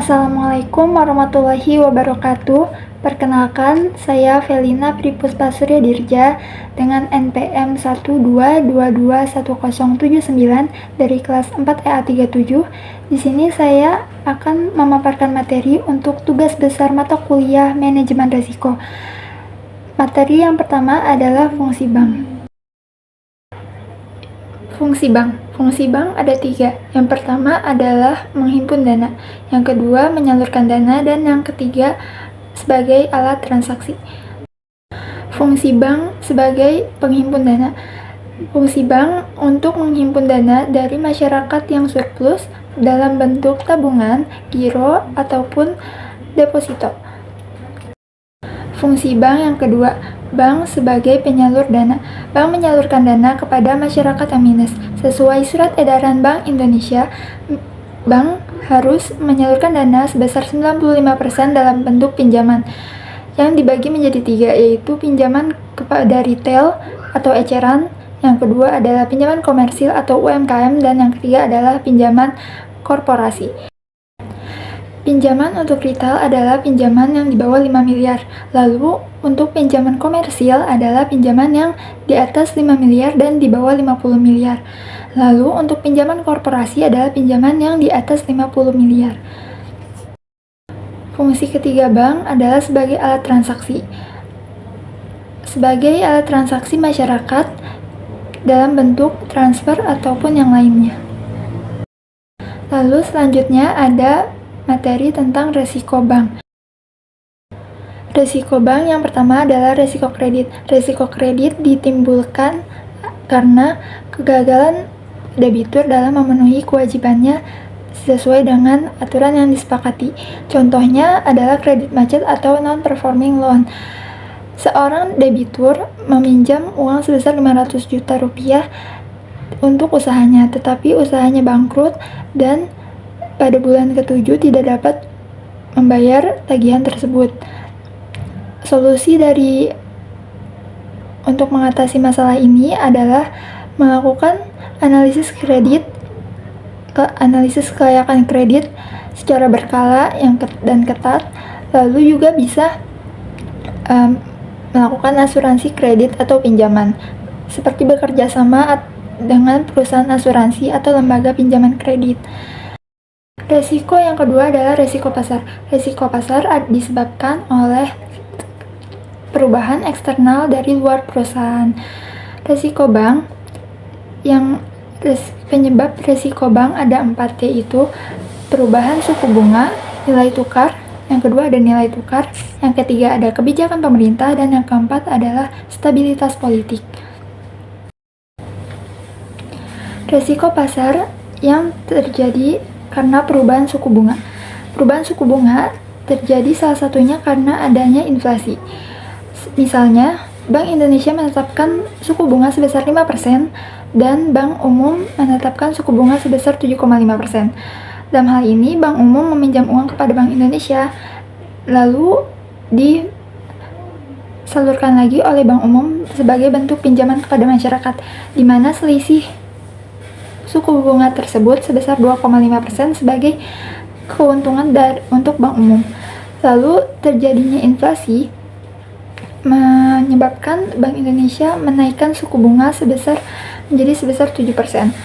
Assalamualaikum warahmatullahi wabarakatuh. Perkenalkan, saya Velina Pripuspasurya Dirja dengan NPM 122210079 dari kelas 4 EA37. Di sini saya akan memaparkan materi untuk tugas besar mata kuliah manajemen risiko. Materi yang pertama adalah fungsi bank. Fungsi bank ada 3. Yang pertama adalah menghimpun dana, yang kedua menyalurkan dana, dan yang ketiga sebagai alat transaksi. Fungsi bank sebagai penghimpun dana. Fungsi bank untuk menghimpun dana dari masyarakat yang surplus dalam bentuk tabungan, giro, ataupun deposito. Fungsi bank yang kedua, bank sebagai penyalur dana. Bank menyalurkan dana kepada masyarakat yang minus. Sesuai Surat Edaran Bank Indonesia, bank harus menyalurkan dana sebesar 95% dalam bentuk pinjaman yang dibagi menjadi 3, yaitu pinjaman kepada retail atau eceran, yang kedua adalah pinjaman komersil atau UMKM, dan yang ketiga adalah pinjaman korporasi. Pinjaman untuk retail adalah pinjaman yang di bawah 5 miliar. Lalu, untuk pinjaman komersil adalah pinjaman yang di atas 5 miliar dan di bawah 50 miliar. Lalu, untuk pinjaman korporasi adalah pinjaman yang di atas 50 miliar. Fungsi ketiga bank adalah sebagai alat transaksi. Sebagai alat transaksi masyarakat dalam bentuk transfer ataupun yang lainnya. Lalu, selanjutnya ada materi tentang resiko bank. Resiko bank yang pertama adalah resiko kredit. Resiko kredit ditimbulkan karena kegagalan debitur dalam memenuhi kewajibannya sesuai dengan aturan yang disepakati. Contohnya adalah kredit macet atau non-performing loan. Seorang debitur meminjam uang sebesar 500 juta rupiah untuk usahanya, tetapi usahanya bangkrut dan pada bulan ke-7 tidak dapat membayar tagihan tersebut. Solusi untuk mengatasi masalah ini adalah melakukan analisis kelayakan kredit secara berkala dan ketat, lalu juga bisa melakukan asuransi kredit atau pinjaman, seperti bekerja sama dengan perusahaan asuransi atau lembaga pinjaman kredit. Resiko yang kedua adalah resiko pasar. Resiko pasar disebabkan oleh perubahan eksternal dari luar perusahaan. Resiko bank penyebab resiko bank ada 4, yaitu perubahan suku bunga, nilai tukar, yang kedua ada nilai tukar, yang ketiga ada kebijakan pemerintah, dan yang keempat adalah stabilitas politik. Resiko pasar yang terjadi karena perubahan suku bunga. Perubahan suku bunga terjadi salah satunya karena adanya inflasi. Misalnya, Bank Indonesia menetapkan suku bunga sebesar 5% dan Bank Umum menetapkan suku bunga sebesar 7,5%. Dalam hal ini, Bank Umum meminjam uang kepada Bank Indonesia, lalu disalurkan lagi oleh Bank Umum sebagai bentuk pinjaman kepada masyarakat, di mana selisih suku bunga tersebut sebesar 2,5% sebagai keuntungan untuk Bank Umum. Lalu terjadinya inflasi menyebabkan Bank Indonesia menaikkan suku bunga menjadi sebesar 7%,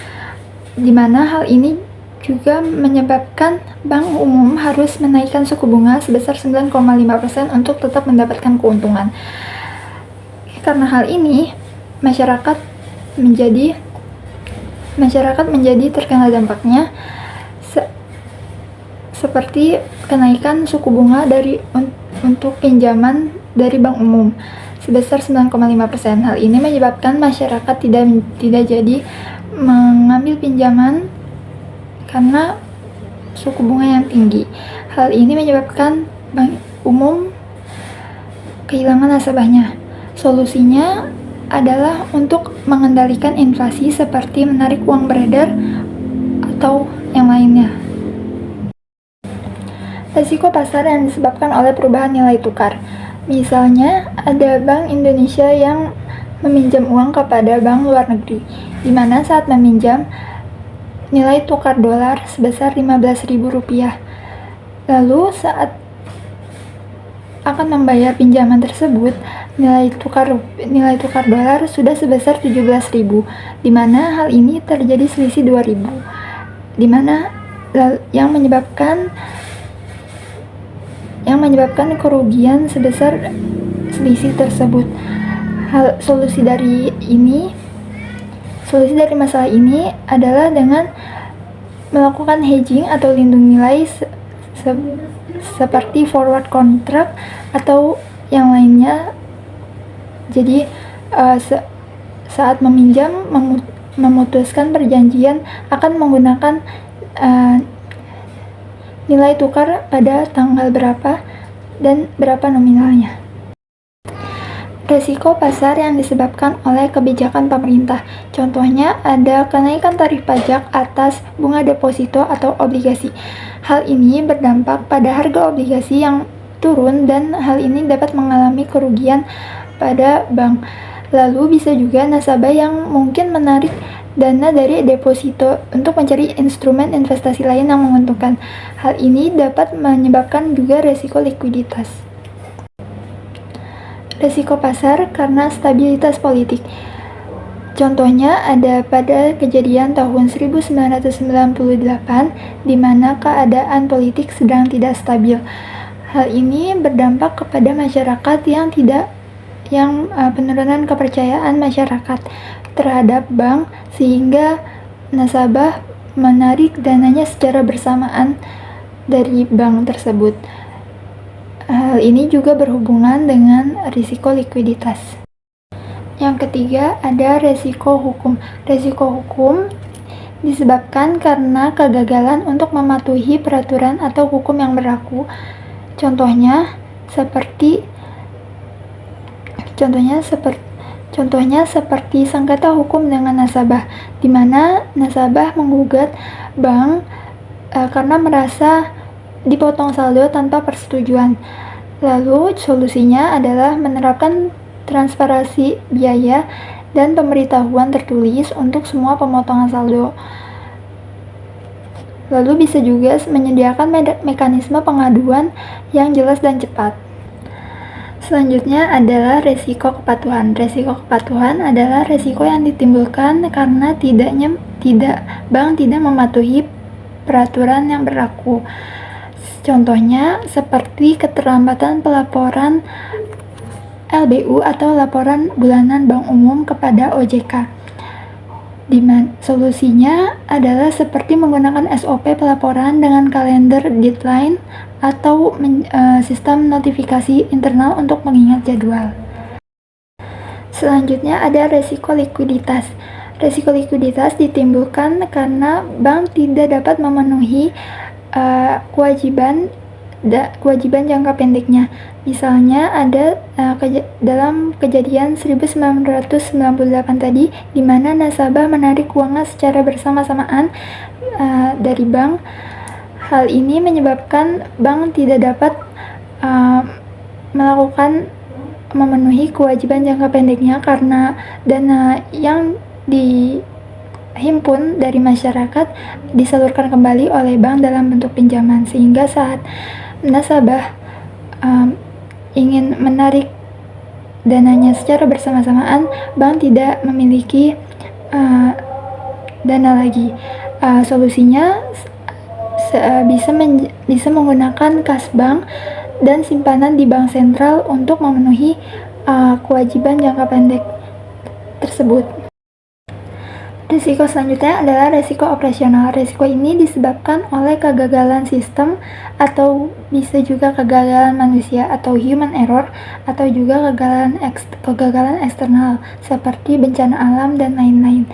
di mana hal ini juga menyebabkan Bank Umum harus menaikkan suku bunga sebesar 9,5% untuk tetap mendapatkan keuntungan. Karena hal ini, masyarakat menjadi terkena dampaknya, seperti kenaikan suku bunga untuk pinjaman dari Bank Umum sebesar 9,5%. Hal ini menyebabkan masyarakat tidak jadi mengambil pinjaman karena suku bunga yang tinggi. Hal ini menyebabkan Bank Umum kehilangan nasabahnya. Solusinya adalah untuk mengendalikan inflasi seperti menarik uang beredar atau yang lainnya. Risiko pasar yang disebabkan oleh perubahan nilai tukar. Misalnya, ada Bank Indonesia yang meminjam uang kepada bank luar negeri, di mana saat meminjam nilai tukar dolar sebesar Rp15.000. Lalu saat akan membayar pinjaman tersebut, nilai tukar dolar sudah sebesar 17.000, di mana hal ini terjadi selisih 2.000, di mana yang menyebabkan kerugian sebesar selisih tersebut. Solusi dari masalah ini adalah dengan melakukan hedging atau lindung nilai seperti forward contract atau yang lainnya. Jadi saat meminjam memutuskan perjanjian akan menggunakan nilai tukar pada tanggal berapa dan berapa nominalnya. Resiko pasar yang disebabkan oleh kebijakan pemerintah. Contohnya ada kenaikan tarif pajak atas bunga deposito atau obligasi. Hal ini berdampak pada harga obligasi yang turun dan hal ini dapat mengalami kerugian pada bank. Lalu bisa juga nasabah yang mungkin menarik dana dari deposito untuk mencari instrumen investasi lain yang menguntungkan. Hal ini dapat menyebabkan juga resiko likuiditas. Resiko pasar karena stabilitas politik. Contohnya ada pada kejadian tahun 1998 di mana keadaan politik sedang tidak stabil. Hal ini berdampak kepada masyarakat yang penurunan kepercayaan masyarakat terhadap bank sehingga nasabah menarik dananya secara bersamaan dari bank tersebut. Hal ini juga berhubungan dengan risiko likuiditas. Yang ketiga ada risiko hukum. Risiko hukum disebabkan karena kegagalan untuk mematuhi peraturan atau hukum yang berlaku. Contohnya seperti sengketa hukum dengan nasabah, di mana nasabah menggugat bank karena merasa dipotong saldo tanpa persetujuan. Lalu solusinya adalah menerapkan transparansi biaya dan pemberitahuan tertulis untuk semua pemotongan saldo. Lalu bisa juga menyediakan mekanisme pengaduan yang jelas dan cepat. Selanjutnya adalah resiko kepatuhan. Resiko kepatuhan adalah resiko yang ditimbulkan karena bank tidak mematuhi peraturan yang berlaku. Contohnya seperti keterlambatan pelaporan LBU atau laporan bulanan Bank Umum kepada OJK. Solusinya adalah seperti menggunakan SOP pelaporan dengan kalender deadline atau sistem notifikasi internal untuk mengingat jadwal. Selanjutnya ada resiko likuiditas. Resiko likuiditas ditimbulkan karena bank tidak dapat memenuhi kewajiban jangka pendeknya. Misalnya ada dalam kejadian 1998 tadi, di mana nasabah menarik uangnya secara bersama-samaan dari bank. Hal ini menyebabkan bank tidak dapat memenuhi kewajiban jangka pendeknya karena dana yang dihimpun dari masyarakat disalurkan kembali oleh bank dalam bentuk pinjaman, sehingga saat nasabah ingin menarik dananya secara bersama-samaan, bank tidak memiliki dana lagi. Solusinya bisa menggunakan kas bank dan simpanan di bank sentral untuk memenuhi kewajiban jangka pendek tersebut. Risiko selanjutnya adalah risiko operasional. Risiko ini disebabkan oleh kegagalan sistem atau bisa juga kegagalan manusia atau human error, atau juga kegagalan eksternal seperti bencana alam dan lain-lain.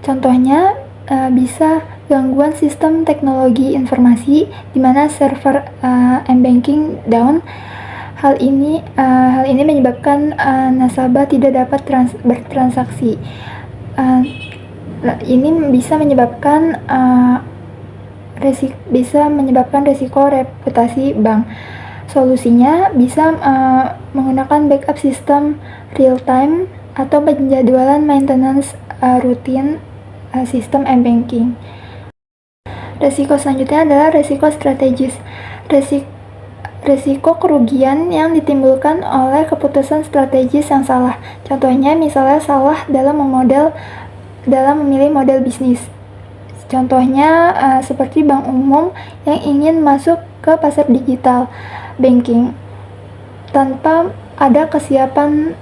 Contohnya bisa gangguan sistem teknologi informasi di mana server m-banking down. Hal ini menyebabkan nasabah tidak dapat bertransaksi. Ini bisa menyebabkan resiko reputasi bank. Solusinya bisa menggunakan backup sistem real time atau penjadwalan maintenance rutin sistem m-banking. Resiko selanjutnya adalah resiko strategis. Risiko kerugian yang ditimbulkan oleh keputusan strategis yang salah. Contohnya, misalnya salah dalam memilih model bisnis. Contohnya seperti bank umum yang ingin masuk ke pasar digital banking tanpa ada kesiapan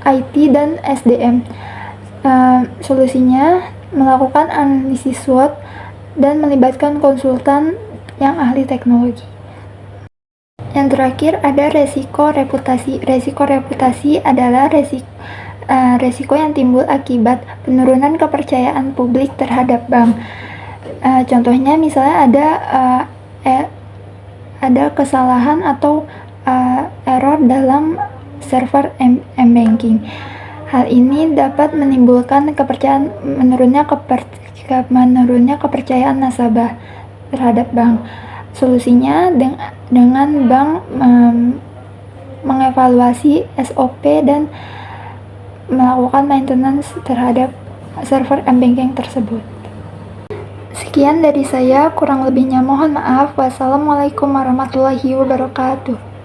IT dan SDM. Solusinya melakukan analisis SWOT dan melibatkan konsultan yang ahli teknologi. Yang terakhir ada resiko reputasi. Resiko reputasi adalah resiko yang timbul akibat penurunan kepercayaan publik terhadap bank. Contohnya misalnya ada kesalahan atau error dalam server m-banking. Hal ini dapat menimbulkan menurunnya kepercayaan nasabah terhadap bank. Solusinya dengan bank mengevaluasi SOP dan melakukan maintenance terhadap server m-banking tersebut. Sekian dari saya, kurang lebihnya mohon maaf. Wassalamualaikum warahmatullahi wabarakatuh.